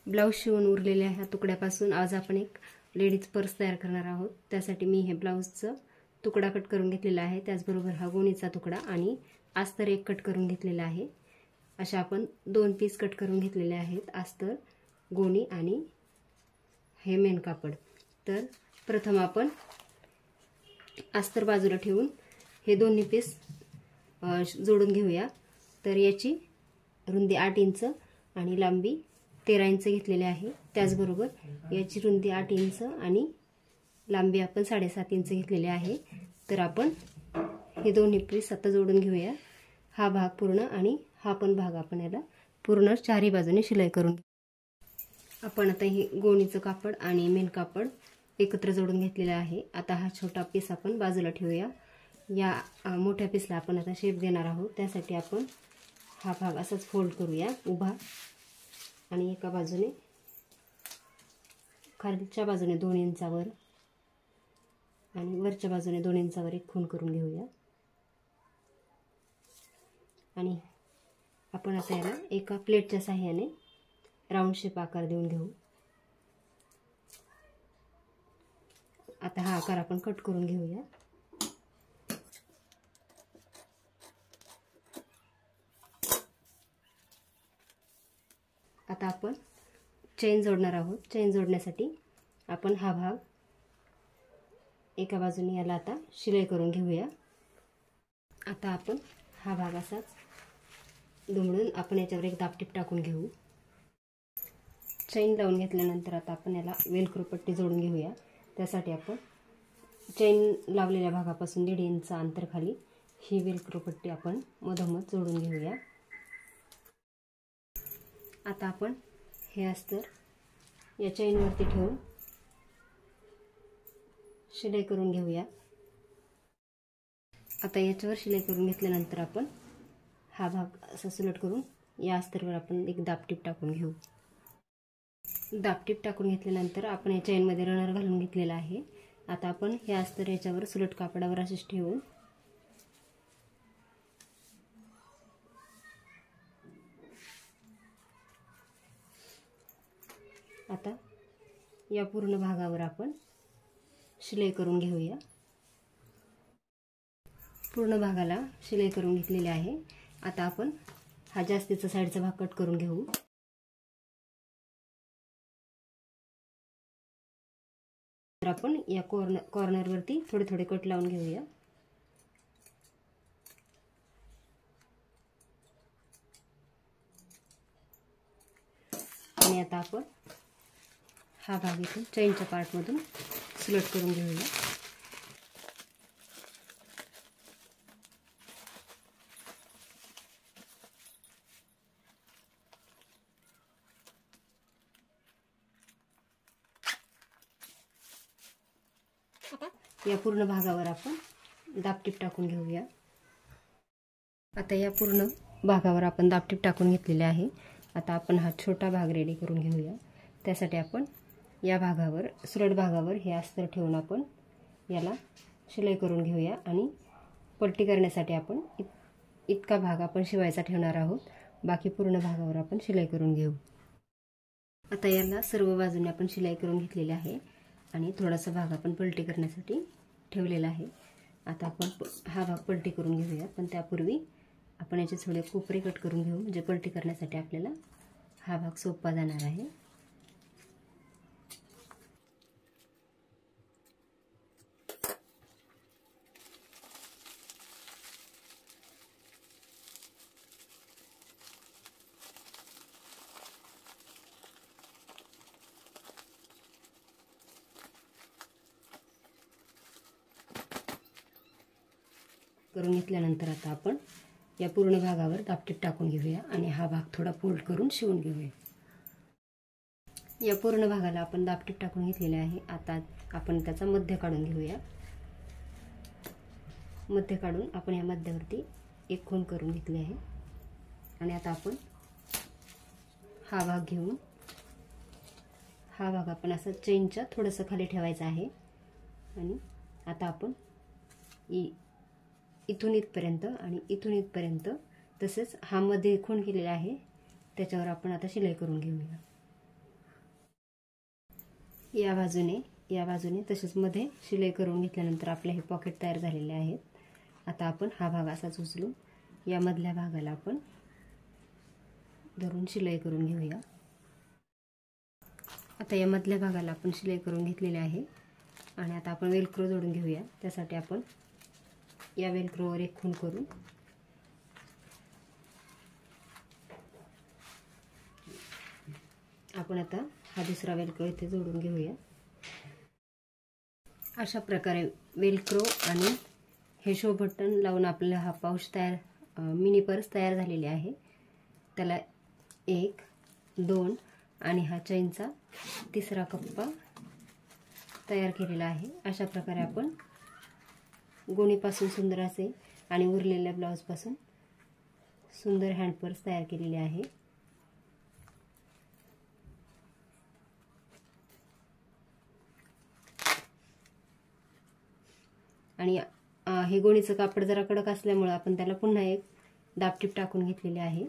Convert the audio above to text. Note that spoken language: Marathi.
ब्लाऊज शिवून उरलेल्या ह्या तुकड्यापासून आज आपण एक लेडीज पर्स तयार करणार आहोत। त्यासाठी मी हे ब्लाऊजचं तुकडा कट करून घेतलेला आहे, त्याचबरोबर हा गोणीचा तुकडा आणि अस्तर एक कट करून घेतलेला आहे। अशा आपण 2 पीस कट करून घेतलेले आहेत, अस्तर, गोणी आणि हे मेन कापड। तर प्रथम आपण अस्तर बाजूला ठेवून हे दोन्ही पीस जोडून घेऊया। तर याची रुंदी 8 इंच आणि लांबी 13 इंच घेतलेली आहे। त्याचबरोबर याची रुंदी 8 इंच आणि लांबी आपण 7.5 इंच घेतलेली आहे। तर आपण हे दोन्ही पीस आता जोडून घेऊया। हा भाग पूर्ण आणि हा पण भाग आपण याला पूर्ण चारही बाजूने शिलाई करून आपण आता हे गोणीचं कापड आणि मेन कापड एकत्र जोडून घेतलेले आहे। आता हा छोटा पीस आपण बाजूला ठेवूया। या मोठ्या पीसला आपण आता शेप देणार आहोत, त्यासाठी आपण हा भाग असाच फोल्ड करूया उभा आणि एका बाजूने खालच्या बाजूने 2 इंचावर आणि वरच्या बाजूने 2 इंचावर एक खूण करून घेऊया। आणि आपण आता याला एका प्लेटच्या सहाय्याने राऊंड शेप आकार देऊन घेऊ। आता हा आकार आपण कट करून घेऊया। आता आपण चेन जोडणार आहोत। चेन जोडण्यासाठी आपण हा भाग एका बाजूने याला आता शिलाई करून घेऊया। आता आपण हा भाग असाच दुमडून आपण याच्यावर एक दाबटीप टाकून घेऊ। चेन लावून घेतल्यानंतर आता आपण याला वेलक्रो पट्टी जोडून घेऊया। त्यासाठी आपण चेन लावलेल्या भागापासून 1.5 इंच अंतर खाली ही वेलक्रो पट्टी आपण मधोमध जोडून घेऊया। आता आपण हे अस्तर या चेनवरती ठेवून शिलाई करून घेऊया। आता याच्यावर शिलाई करून घेतल्यानंतर आपण हा भाग असा सुलट करून या अस्तरवर आपण एक दाबटीप टाकून घेऊ। दाबटीप टाकून घेतल्यानंतर आपण या चेनमध्ये रनर घालून घेतलेला आहे। आता आपण हे अस्तर याच्यावर सुलट कापडावर असेच ठेवून आता या पूर्ण भागावर आपण शिलाई करून घेऊया। पूर्ण भागाला शिलाई करून घेतलेली आहे। आता आपण हा जास्तीचा साईडचा भाग कट करून घेऊ। तर आपण या कॉर्नरवरती थोडे थोडे कट लावून घेऊया। आणि आता आपण हा भाग इथून चेनच्या पार्टमधून सुलट करून घेऊया। या पूर्ण भागावर आपण दाबटीप टाकून घेऊया। आता या पूर्ण भागावर आपण दाबटीप टाकून घेतलेले आहे। आता आपण हा छोटा भाग रेडी करून घेऊया। त्यासाठी आपण या भागावर सुलट भागावर हे अस्तर ठेवून आपण याला शिलाई करून घेऊया आणि पट्टी करण्यासाठी आपण इतका भाग आपण शिवायचा ठेवणार आहोत। बाकी पूर्ण भागावर आपण शिलाई करून घेऊ। आता याला सर्व बाजूने आपण शिलाई करून घेतलेली आहे आणि थोडासा भाग आपण पलटी करण्यासाठी ठेवलेला आहे। आता आपण हा भाग पलटी करून घेऊया, पण त्यापूर्वी आपण याचे थोडे कोपरे कट करून घेऊ, म्हणजे पलटी करण्यासाठी आपल्याला हा भाग सोपा जाणार आहे। करून घेतल्यानंतर आता आपण या पूर्ण भागावर दाबटीप टाकून घेऊया आणि हा भाग थोडा फोल्ड करून शिवून घेऊया। या पूर्ण भागाला आपण दाबटीप टाकून घेतलेले आहे। आता आपण त्याचा मध्य काढून घेऊया। मध्य काढून आपण या मध्यावरती एक खूण करून घेतली आहे आणि आता आपण हा भाग घेऊन हा भाग आपण असा चेनच्या थोडंसं खाली ठेवायचा आहे आणि आता आपण इथून इथपर्यंत आणि इथून इथपर्यंत तसेच हा मध्ये खूण केलेला आहे त्याच्यावर आपण आता शिलाई करून घेऊया। या बाजूने तसेच मध्ये शिलाई करून घेतल्यानंतर आपले हे पॉकेट तयार झालेले आहेत. आता आपण हा भाग असाच उचलून या मधल्या भागाला आपण धरून शिलाई करून घेऊया. आता या मधल्या भागाला आपण शिलाई करून घेतलेली आहे आणि आता आपण वेलक्रो जोडून घेऊया. त्यासाठी आपण या वेलक्रोवर एक खूण करून आपण आता हा दुसरा वेलक्रो इथे जोडून घेऊया. अशा प्रकारे वेलक्रो आणि हे शो बटन लावून आपल्याला हा पाऊच मिनी पर्स तयार झालेली आहे. त्याला 1, 2 आणि हा चैनचा तिसरा कप्पा तयार केलेला आहे. अशा प्रकारे आपण गोणीपासून सुंदर असे आणि उरलेल्या ब्लाऊजपासून सुंदर हँड पर्स तयार केलेले आहे. आणि हे गोणीचं कापड जरा कडक असल्यामुळे आपण त्याला पुन्हा एक दाबटीप टाकून घेतलेली आहे.